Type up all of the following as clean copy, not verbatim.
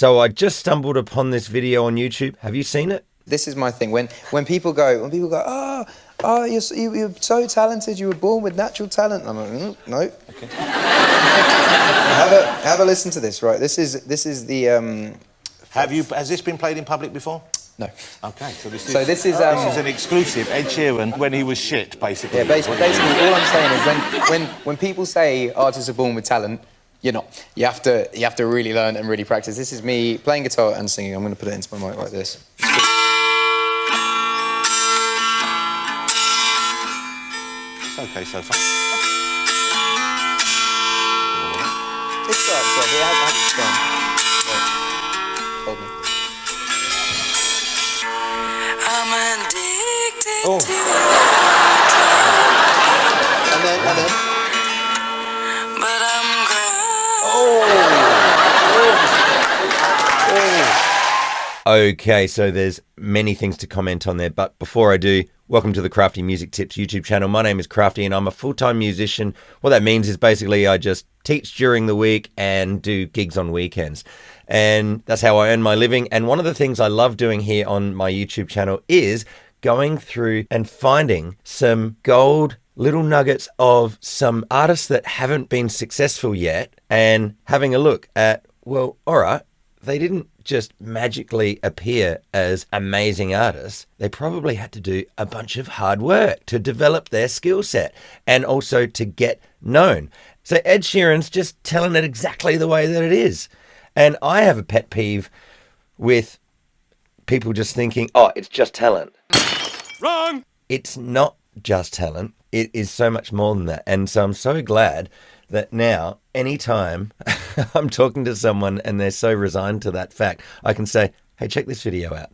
So I just stumbled upon this video on YouTube. Have you seen it? This is my thing. When people go, you're so talented. You were born with natural talent. I'm like, no. Okay. have a listen to this. Right. This is the. Has this been played in public before? No. Okay. This is an exclusive. Ed Sheeran when he was shit, basically. Yeah. Basically, all I'm saying is when people say artists are born with talent, you're not. You have to really learn and really practice. This is me playing guitar and singing. I'm going to put it into my mic like this. It's okay so far. It starts off. It hasn't had its fun. Hold me. I'm addicted to you. And then. But I'm Okay, so there's many things to comment on there, but before I do, welcome to the Crafty Music Tips YouTube channel. My name is Crafty and I'm a full-time musician. What that means is basically I just teach during the week and do gigs on weekends. And that's how I earn my living. And one of the things I love doing here on my YouTube channel is going through and finding some gold little nuggets of some artists that haven't been successful yet and having a look at, well, all right, they didn't just magically appear as amazing artists. They probably had to do a bunch of hard work to develop their skill set and also to get known. So Ed Sheeran's just telling it exactly the way that it is. And I have a pet peeve with people just thinking, oh, it's just talent. Wrong! It's not just talent. It is so much more than that. And so I'm so glad that now, anytime I'm talking to someone and they're so resigned to that fact, I can say, hey, check this video out.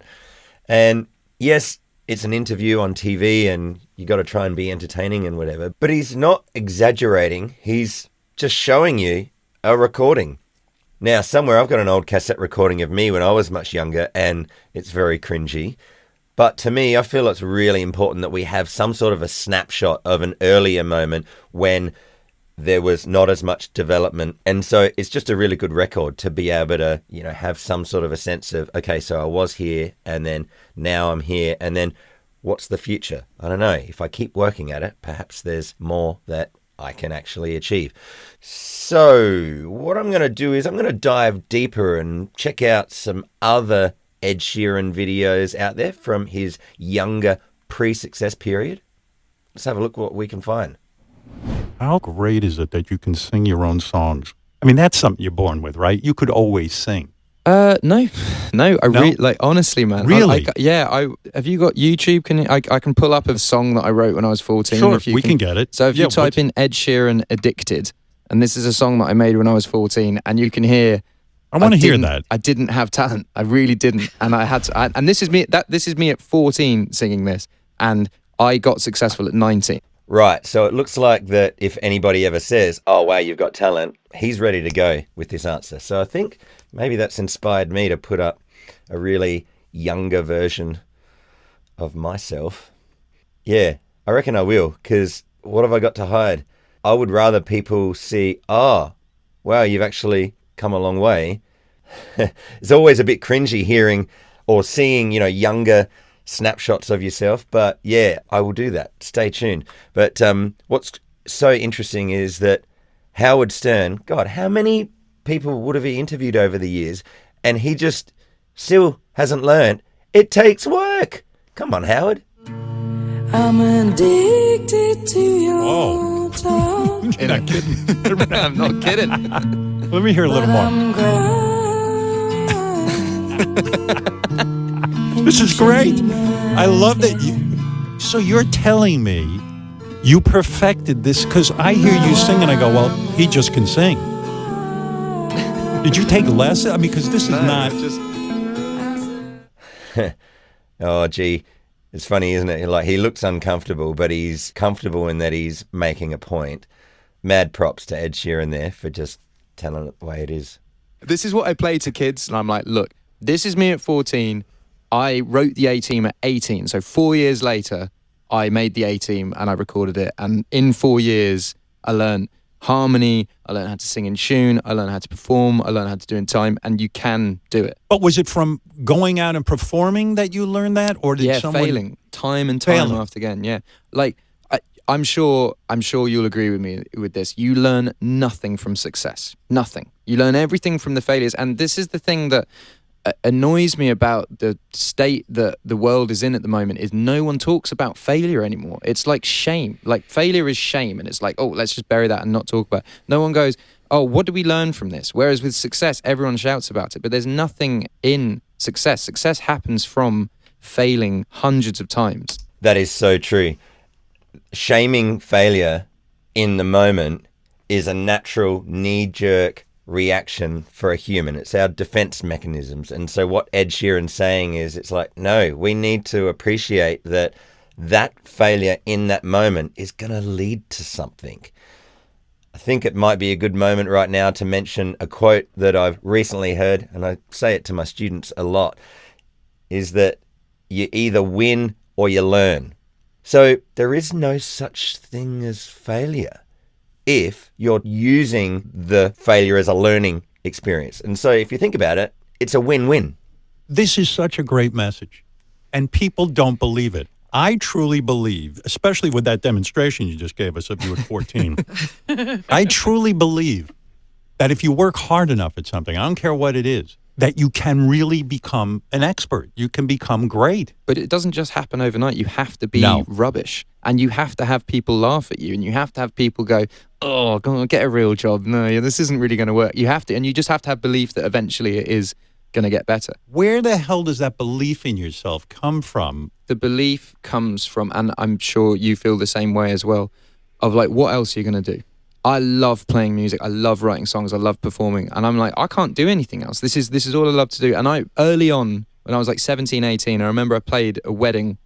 And yes, it's an interview on TV and you got to try and be entertaining and whatever, but he's not exaggerating. He's just showing you a recording. Now, somewhere I've got an old cassette recording of me when I was much younger and it's very cringy. But to me, I feel it's really important that we have some sort of a snapshot of an earlier moment when there was not as much development. And so it's just a really good record to be able to, have some sort of a sense of, okay, so I was here and then now I'm here. And then what's the future? I don't know. If I keep working at it, perhaps there's more that I can actually achieve. So what I'm going to do is I'm going to dive deeper and check out some other Ed Sheeran videos out there from his younger pre-success period. Let's have a look what we can find. How great is it that you can sing your own songs? I mean, that's something you're born with, right? You could always sing. No. Honestly, man. Really? Have you got YouTube? I can pull up a song that I wrote when I was 14. Sure, we can get it. So if you type in Ed Sheeran Addicted, and this is a song that I made when I was 14, and you can hear. I want to hear that. I didn't have talent. I really didn't, and I had to. And this is me. This is me at 14 singing this, and I got successful at 19. Right, so it looks like that if anybody ever says, oh, wow, you've got talent, he's ready to go with this answer. So I think maybe that's inspired me to put up a really younger version of myself. Yeah, I reckon I will, because what have I got to hide? I would rather people see, oh, wow, you've actually come a long way. It's always a bit cringy hearing or seeing, younger snapshots of yourself, but yeah, I will do that. Stay tuned. But what's so interesting is that Howard Stern, God, how many people would have he interviewed over the years, and he just still hasn't learned. It takes work. Come on, Howard. I'm addicted to your touch. You're not kidding. I'm not kidding. Let me hear a little more. This is great. I love that you. So you're telling me you perfected this, because I hear you sing and I go, well, he just can sing. Did you take lessons? I mean, because this is not. Oh, gee. It's funny, isn't it? Like, he looks uncomfortable, but he's comfortable in that he's making a point. Mad props to Ed Sheeran there for just telling it the way it is. This is what I play to kids, and I'm like, look, this is me at 14. I wrote the A-Team at 18. So 4 years later, I made the A-Team and I recorded it. And in 4 years, I learned harmony. I learned how to sing in tune. I learned how to perform. I learned how to do in time, and you can do it. But was it from going out and performing that you learned that, or did someone failing time and time after again? Yeah, like I'm sure you'll agree with me with this. You learn nothing from success. Nothing. You learn everything from the failures, and this is the thing that annoys me about the state that the world is in at the moment is no one talks about failure anymore. It's like shame. Like failure is shame, and it's like, oh, let's just bury that and not talk about it. No one goes, oh, what do we learn from this? Whereas with success, everyone shouts about it, but there's nothing in success. Success happens from failing hundreds of times. That is so true. Shaming failure in the moment is a natural knee-jerk reaction for a human. It's our defense mechanisms. And so what Ed Sheeran's saying is, it's like, no, we need to appreciate that failure in that moment is going to lead to something. I think it might be a good moment right now to mention a quote that I've recently heard, and I say it to my students a lot, is that you either win or you learn. So there is no such thing as failure if you're using the failure as a learning experience. And so if you think about it, it's a win-win. This is such a great message, and people don't believe it. I truly believe, especially with that demonstration you just gave us of you at 14, I truly believe that if you work hard enough at something, I don't care what it is, that you can really become an expert. You can become great. But it doesn't just happen overnight. You have to be rubbish. And you have to have people laugh at you. And you have to have people go, oh, go on, get a real job. No, this isn't really going to work. You have to. And you just have to have belief that eventually it is going to get better. Where the hell does that belief in yourself come from? The belief comes from, and I'm sure you feel the same way as well, of like, what else are you going to do? I love playing music. I love writing songs. I love performing. And I'm like, I can't do anything else. This is all I love to do. And I, early on, when I was like 17, 18, I remember I played a wedding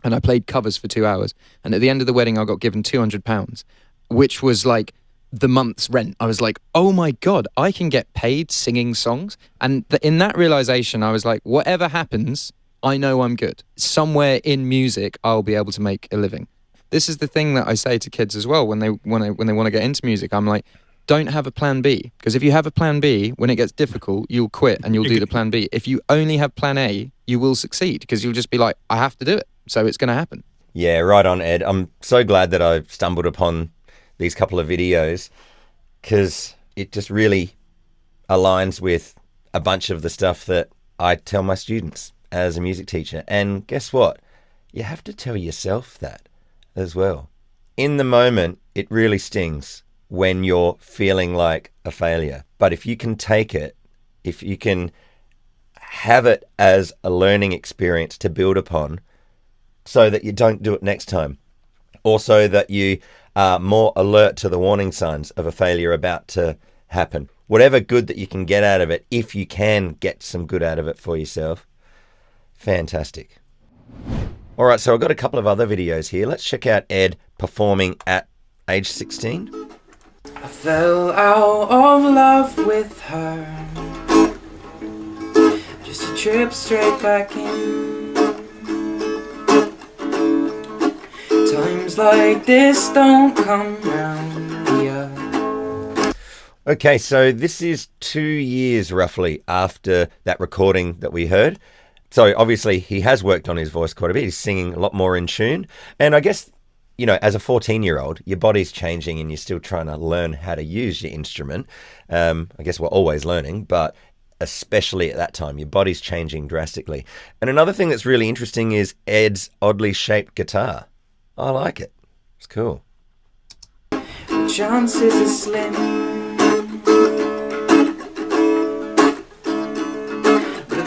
and I played covers for 2 hours. And at the end of the wedding, I got given £200, which was like the month's rent. I was like, oh my God, I can get paid singing songs. And in that realization, I was like, whatever happens, I know I'm good. Somewhere in music, I'll be able to make a living. This is the thing that I say to kids as well when they want to get into music. I'm like, don't have a plan B. Because if you have a plan B, when it gets difficult, you'll quit and you'll do the plan B. If you only have plan A, you will succeed because you'll just be like, I have to do it. So it's going to happen. Yeah, right on, Ed. I'm so glad that I stumbled upon these couple of videos because it just really aligns with a bunch of the stuff that I tell my students as a music teacher. And guess what? You have to tell yourself that as well. In the moment, it really stings when you're feeling like a failure. But if you can take it, if you can have it as a learning experience to build upon so that you don't do it next time, or so that you are more alert to the warning signs of a failure about to happen. Whatever good that you can get out of it, if you can get some good out of it for yourself, fantastic. All right, so I've got a couple of other videos here. Let's check out Ed performing at age 16. I fell out of love with her, just a trip straight back in. Times like this don't come round here. Okay, so this is 2 years roughly after that recording that we heard. So obviously he has worked on his voice quite a bit. He's singing a lot more in tune. And I guess, you know, as a 14-year-old, your body's changing and you're still trying to learn how to use your instrument. I guess we're always learning, but especially at that time, your body's changing drastically. And another thing that's really interesting is Ed's oddly shaped guitar. I like it. It's cool. Chances are slim,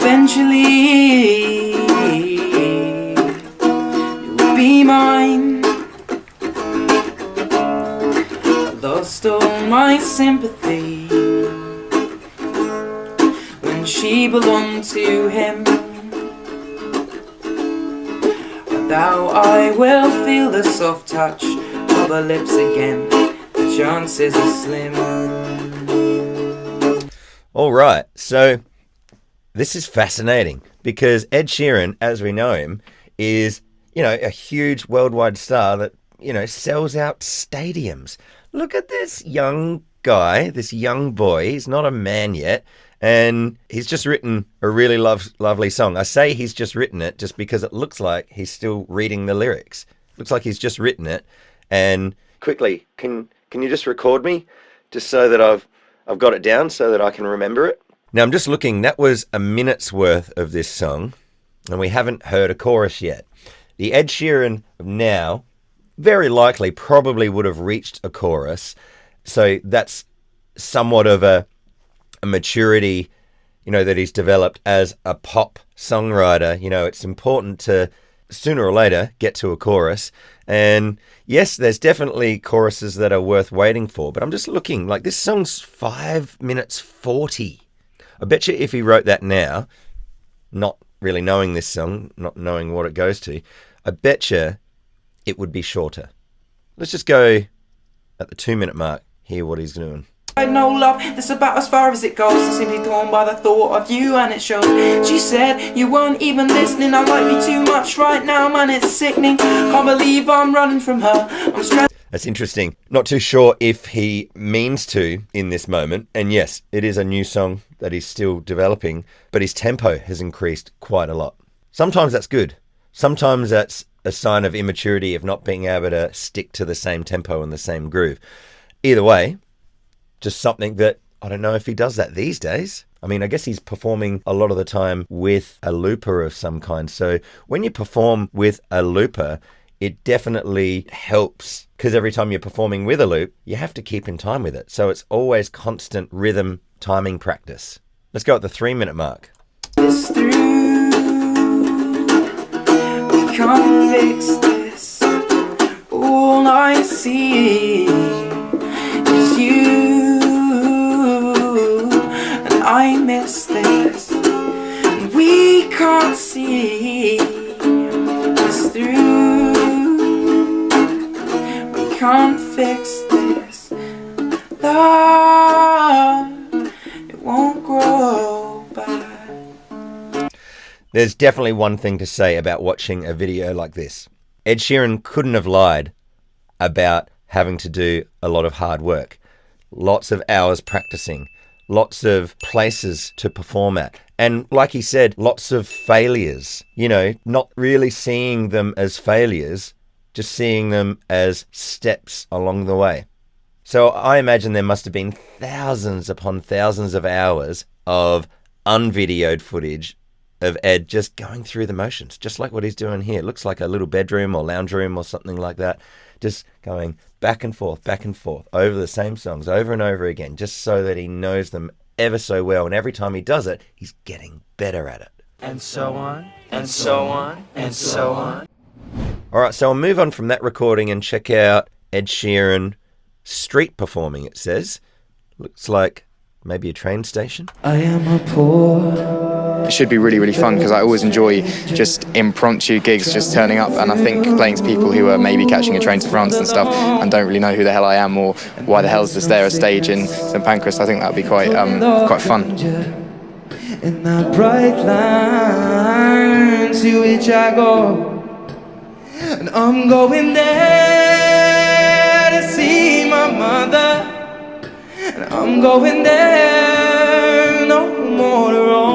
eventually you'll be mine. I lost all my sympathy when she belonged to him. But now I will feel the soft touch of her lips again. The chances are slim. All right, so this is fascinating because Ed Sheeran, as we know him, is, you know, a huge worldwide star that, you know, sells out stadiums. look at this young guy, this young boy. He's not a man yet. And he's just written a really lovely song. I say he's just written it just because it looks like he's still reading the lyrics. Looks like he's just written it. And quickly, can you just record me just so that I've got it down so that I can remember it? Now I'm just looking, that was a minute's worth of this song, and we haven't heard a chorus yet. The Ed Sheeran of now very likely probably would have reached a chorus. So that's somewhat of a maturity, that he's developed as a pop songwriter. It's important to sooner or later get to a chorus. And yes, there's definitely choruses that are worth waiting for, but I'm just looking, like, this song's 5 minutes 40. I bet you if he wrote that now, not really knowing this song, not knowing what it goes to, I bet you it would be shorter. Let's just go at the 2-minute mark, hear what he's doing. I know love, that's about as far as it goes. I'm simply torn by the thought of you and it shows. She said you weren't even listening. I like you too much right now, man, it's sickening. Can't believe I'm running from her. I'm stressed. That's interesting. Not too sure if he means to in this moment. And yes, it is a new song that he's still developing, but his tempo has increased quite a lot. Sometimes that's good. Sometimes that's a sign of immaturity, of not being able to stick to the same tempo and the same groove. Either way, just something that I don't know if he does that these days. I mean, I guess he's performing a lot of the time with a looper of some kind. So when you perform with a looper, it definitely helps, because every time you're performing with a loop, you have to keep in time with it. So it's always constant rhythm timing practice. Let's go at the 3-minute mark. This through. We can't fix this. All I see is you. I miss this, and we can't see this through. We can't fix this. Love, it won't grow back. There's definitely one thing to say about watching a video like this. Ed Sheeran couldn't have lied about having to do a lot of hard work. Lots of hours practicing. Lots of places to perform at. And like he said, lots of failures, not really seeing them as failures, just seeing them as steps along the way. So I imagine there must have been thousands upon thousands of hours of unvideoed footage of Ed just going through the motions, just like what he's doing here. It looks like a little bedroom or lounge room or something like that. Just going back and forth over the same songs over and over again, just so that he knows them ever so well. And every time he does it, he's getting better at it. And so on, and so on, and so on. All right, so I'll move on from that recording and check out Ed Sheeran street performing, it says. Looks like maybe a train station. I am a poor. It should be really, really fun, because I always enjoy just impromptu gigs, just turning up, and I think playing to people who are maybe catching a train to France and stuff and don't really know who the hell I am or why the hell's this there a stage in St Pancras. I think that would be quite fun. In that bright line to which I go, and I'm going there to see my mother, and I'm going there no more to roam.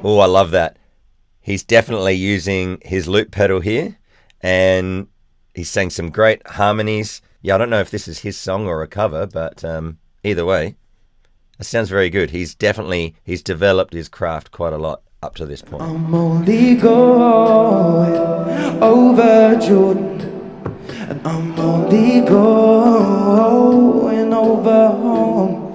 Oh, I love that. He's definitely using his loop pedal here, and he's saying some great harmonies. Yeah, I don't know if this is his song or a cover, but either way, it sounds very good. He's developed his craft quite a lot up to this point. I'm only going over Jordan, and I'm only going over home.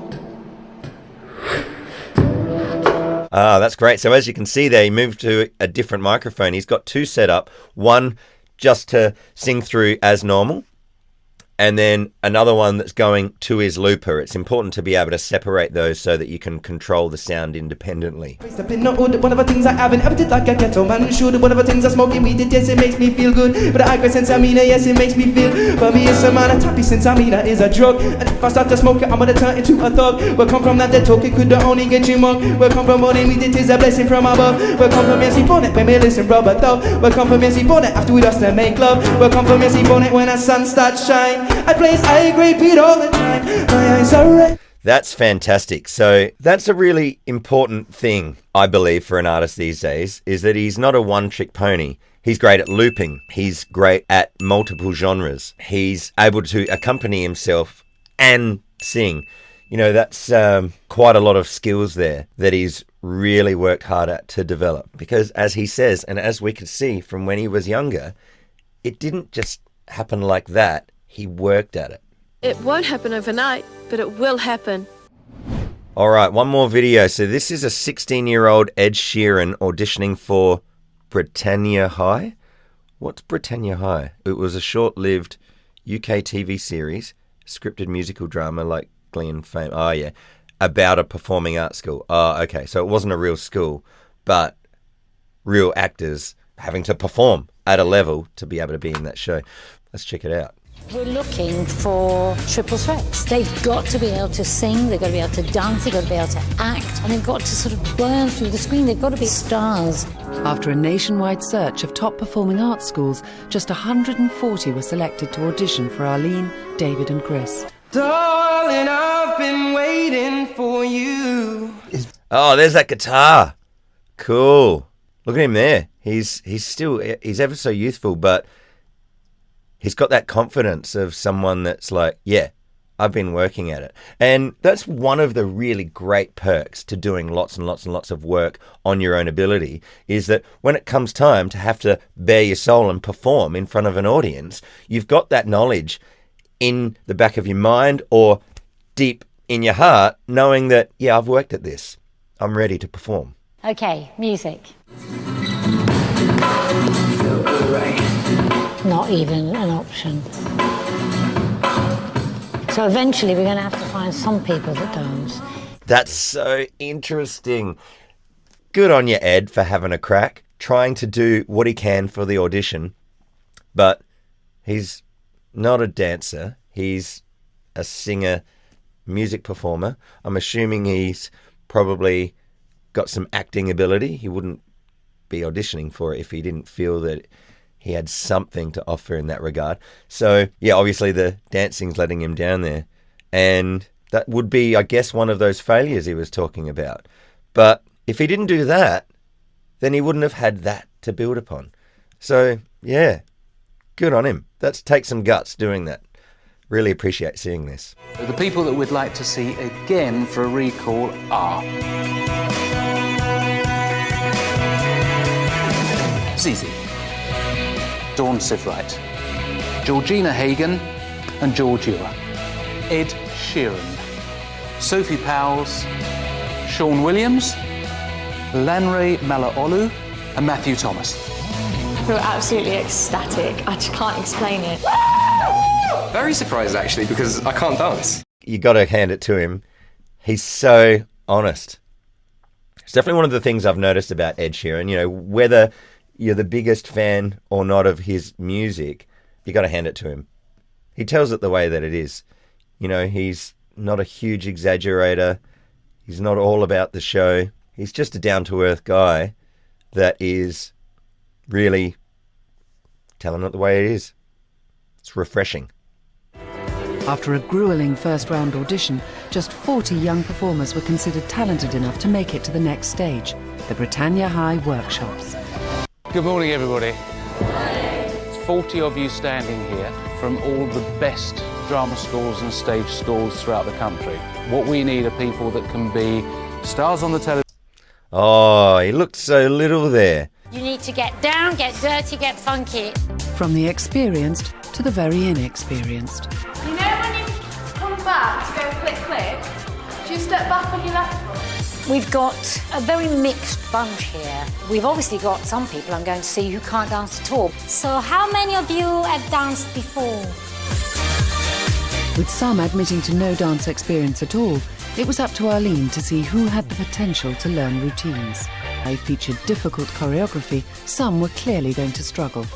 Ah, that's great. So as you can see there, he moved to a different microphone. He's got two set up, one just to sing through as normal, and then another one that's going to his looper. It's important to be able to separate those so that you can control the sound independently. One of the things I haven't ever did like a ghetto man should. One of the things I smoking weed, yes, it makes me feel good. But I agree since I mean it, yes, it makes me feel. But me is a man, a tappy since I mean it is a drug. And if I start to smoke it, I'm gonna turn into a thug. We'll come from that dead talk, it could only get you mug. We'll come from money, weed, it is a blessing from above. We'll come from Missy Bonnet when we listen, rubber dub. We'll come from Missy Bonnet after we dust and make love. We'll come from Missy Bonnet when the sun starts shine. line. I plays high grade beat all the time. My eyes are red. That's fantastic. So that's a really important thing, I believe, for an artist these days, is that he's not a one-trick pony. He's great at looping. He's great at multiple genres. He's able to accompany himself and sing. You know, that's quite a lot of skills there that he's really worked hard at to develop. Because as he says, and as we could see from when he was younger, it didn't just happen like that. He worked at it. It won't happen overnight, but it will happen. All right, one more video. So this is a 16-year-old Ed Sheeran auditioning for Britannia High. What's Britannia High? It was a short-lived UK TV series, scripted musical drama like Glee and Fame. Oh, yeah. About a performing arts school. Oh, okay. So it wasn't a real school, but real actors having to perform at a level to be able to be in that show. Let's check it out. We're looking for triple threats. They've got to be able to sing, they've got to be able to dance, they've got to be able to act, and they've got to sort of burn through the screen. They've got to be stars. After a nationwide search of top performing arts schools, just 140 were selected to audition for Arlene, David and Chris. Darling, I've been waiting for you. Oh, there's that guitar. Cool. Look at him there. He's ever so youthful, but he's got that confidence of someone that's like, yeah, I've been working at it. And that's one of the really great perks to doing lots and lots and lots of work on your own ability, is that when it comes time to have to bare your soul and perform in front of an audience, you've got that knowledge in the back of your mind or deep in your heart, knowing that, yeah, I've worked at this. I'm ready to perform. Okay, music. Not even an option. So eventually we're going to have to find some people that dance. That's so interesting. Good on you, Ed, for having a crack, trying to do what he can for the audition. But he's not a dancer. He's a singer, music performer. I'm assuming he's probably got some acting ability. He wouldn't be auditioning for it if he didn't feel that he had something to offer in that regard. So, yeah, obviously the dancing's letting him down there. And that would be, I guess, one of those failures he was talking about. But if he didn't do that, then he wouldn't have had that to build upon. So, yeah, good on him. That takes some guts doing that. Really appreciate seeing this. The people that we'd like to see again for a recall are Zizi, Dawn Sivright, Georgina Hagan and George Ewer, Ed Sheeran, Sophie Powles, Sean Williams, Lanre Malaolu and Matthew Thomas. I feel absolutely ecstatic. I just can't explain it. Very surprised, actually, because I can't dance. You got to hand it to him. He's so honest. It's definitely one of the things I've noticed about Ed Sheeran. You know, whether you're the biggest fan or not of his music, you got to hand it to him. He tells it the way that it is. You know, he's not a huge exaggerator. He's not all about the show. He's just a down-to-earth guy that is really telling it the way it is. It's refreshing. After a grueling first-round audition, just 40 young performers were considered talented enough to make it to the next stage, the Britannia High workshops. Good morning, everybody. It's 40 of you standing here from all the best drama schools and stage schools throughout the country. What we need are people that can be stars on the television. Oh, he looked so little there. You need to get down, get dirty, get funky. From the experienced to the very inexperienced. You know when you come back to go click, click, do you step back on your left foot? We've got a very mixed bunch here. We've obviously got some people I'm going to see who can't dance at all. So how many of you have danced before? With some admitting to no dance experience at all, it was up to Arlene to see who had the potential to learn routines. They featured difficult choreography. Some were clearly going to struggle.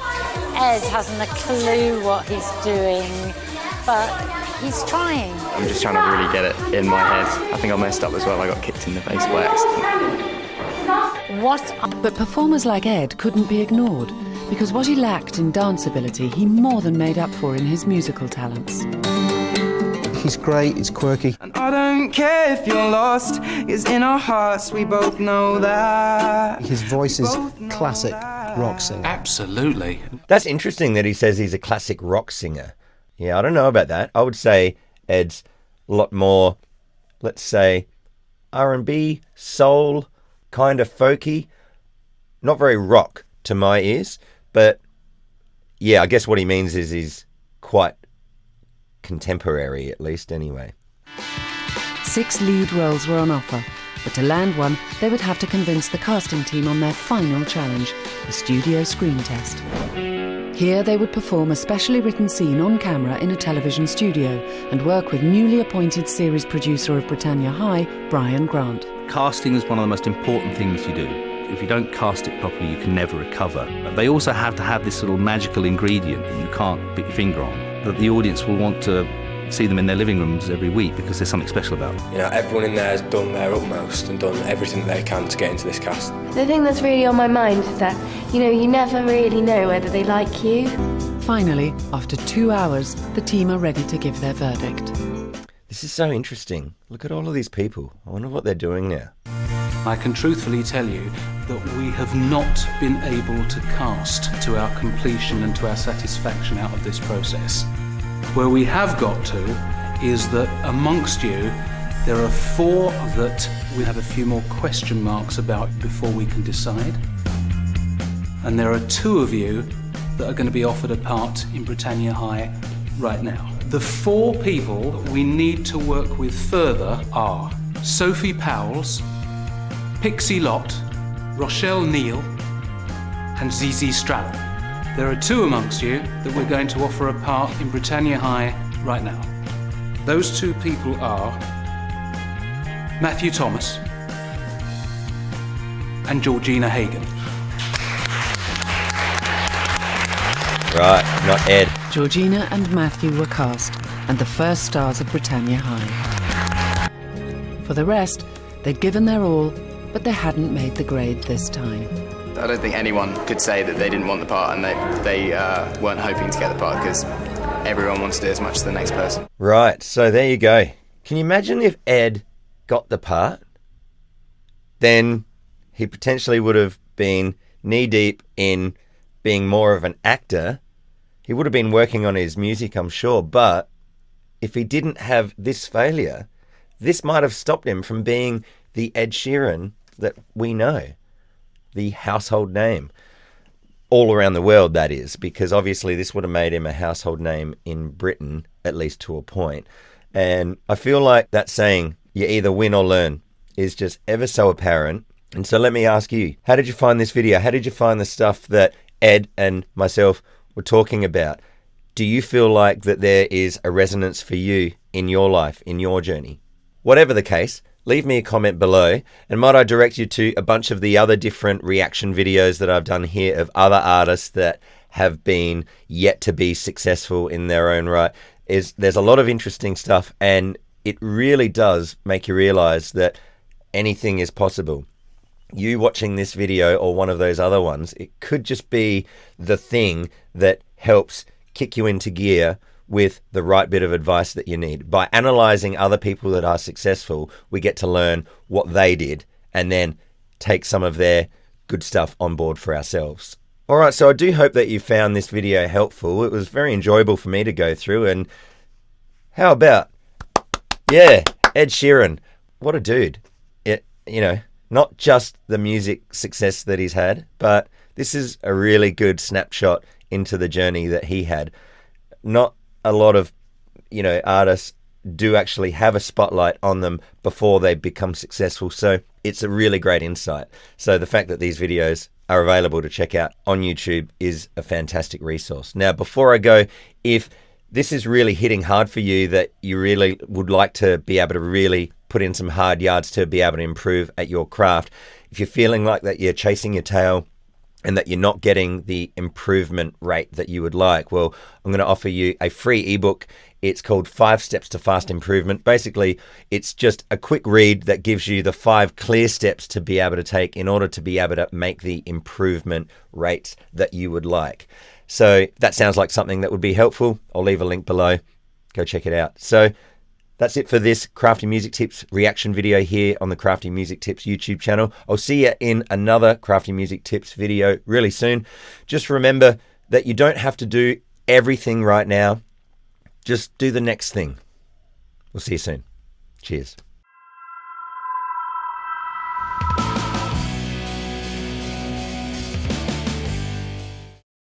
Ed hasn't a clue what he's doing, but he's trying. I'm just trying to really get it in my head. I think I messed up as well. I got kicked in the face by accident. What? But performers like Ed couldn't be ignored. because what he lacked in dance ability, he more than made up for in his musical talents. He's great, he's quirky. And I don't care if you're lost, it's in our hearts, we both know that. His voice is classic rock singer. Absolutely. That's interesting that he says he's a classic rock singer. Yeah, I don't know about that. I would say Ed's a lot more, let's say, R&B, soul, kind of folky. Not very rock to my ears, but yeah, I guess what he means is he's quite contemporary, at least anyway. 6 lead roles were on offer, but to land one, they would have to convince the casting team on their final challenge, the studio screen test. Here they would perform a specially written scene on camera in a television studio and work with newly appointed series producer of Britannia High, Brian Grant. Casting is one of the most important things you do. If you don't cast it properly, you can never recover. But they also have to have this little magical ingredient that you can't put your finger on, that the audience will want to see them in their living rooms every week because there's something special about it. You know, everyone in there has done their utmost and done everything they can to get into this cast. The thing that's really on my mind is that, you know, you never really know whether they like you. Finally, after 2 hours, the team are ready to give their verdict. This is so interesting. Look at all of these people. I wonder what they're doing now. I can truthfully tell you that we have not been able to cast to our completion and to our satisfaction out of this process. Where we have got to is that amongst you, there are 4 that we have a few more question marks about before we can decide. And there are 2 of you that are going to be offered a part in Britannia High right now. The 4 people we need to work with further are Sophie Powles, Pixie Lott, Rochelle Neal and ZZ Stratton. There are 2 amongst you that we're going to offer a part in Britannia High right now. Those 2 people are Matthew Thomas and Georgina Hagan. Right, not Ed. Georgina and Matthew were cast, and the first stars of Britannia High. For the rest, they'd given their all, but they hadn't made the grade this time. I don't think anyone could say that they didn't want the part and they weren't hoping to get the part, because everyone wants to do as much as the next person. Right, so there you go. Can you imagine if Ed got the part? Then he potentially would have been knee-deep in being more of an actor. He would have been working on his music, I'm sure, but if he didn't have this failure, this might have stopped him from being the Ed Sheeran that we know, the household name. All around the world, that is, because obviously this would have made him a household name in Britain, at least to a point. And I feel like that saying, you either win or learn, is just ever so apparent. And so let me ask you, how did you find this video? How did you find the stuff that Ed and myself were talking about? Do you feel like that there is a resonance for you in your life, in your journey? Whatever the case, leave me a comment below, and might I direct you to a bunch of the other different reaction videos that I've done here of other artists that have been yet to be successful in their own right. There's a lot of interesting stuff, and it really does make you realize that anything is possible. You watching this video or one of those other ones, it could just be the thing that helps kick you into gear with the right bit of advice that you need. By analyzing other people that are successful, we get to learn what they did and then take some of their good stuff on board for ourselves. All right, so I do hope that you found this video helpful. It was very enjoyable for me to go through, and how about, yeah, Ed Sheeran, what a dude. Not just the music success that he's had, but this is a really good snapshot into the journey that he had. Not a lot of, artists do actually have a spotlight on them before they become successful. So it's a really great insight. So the fact that these videos are available to check out on YouTube is a fantastic resource. Now, before I go, if this is really hitting hard for you, that you really would like to be able to really put in some hard yards to be able to improve at your craft, if you're feeling like that you're chasing your tail and that you're not getting the improvement rate that you would like, well, I'm going to offer you a free ebook. It's called 5 Steps to Fast Improvement. Basically, it's just a quick read that gives you the 5 clear steps to be able to take in order to be able to make the improvement rates that you would like. So that sounds like something that would be helpful. I'll leave a link below. Go check it out. So that's it for this Crafty Music Tips reaction video here on the Crafty Music Tips YouTube channel. I'll see you in another Crafty Music Tips video really soon. Just remember that you don't have to do everything right now. Just do the next thing. We'll see you soon. Cheers.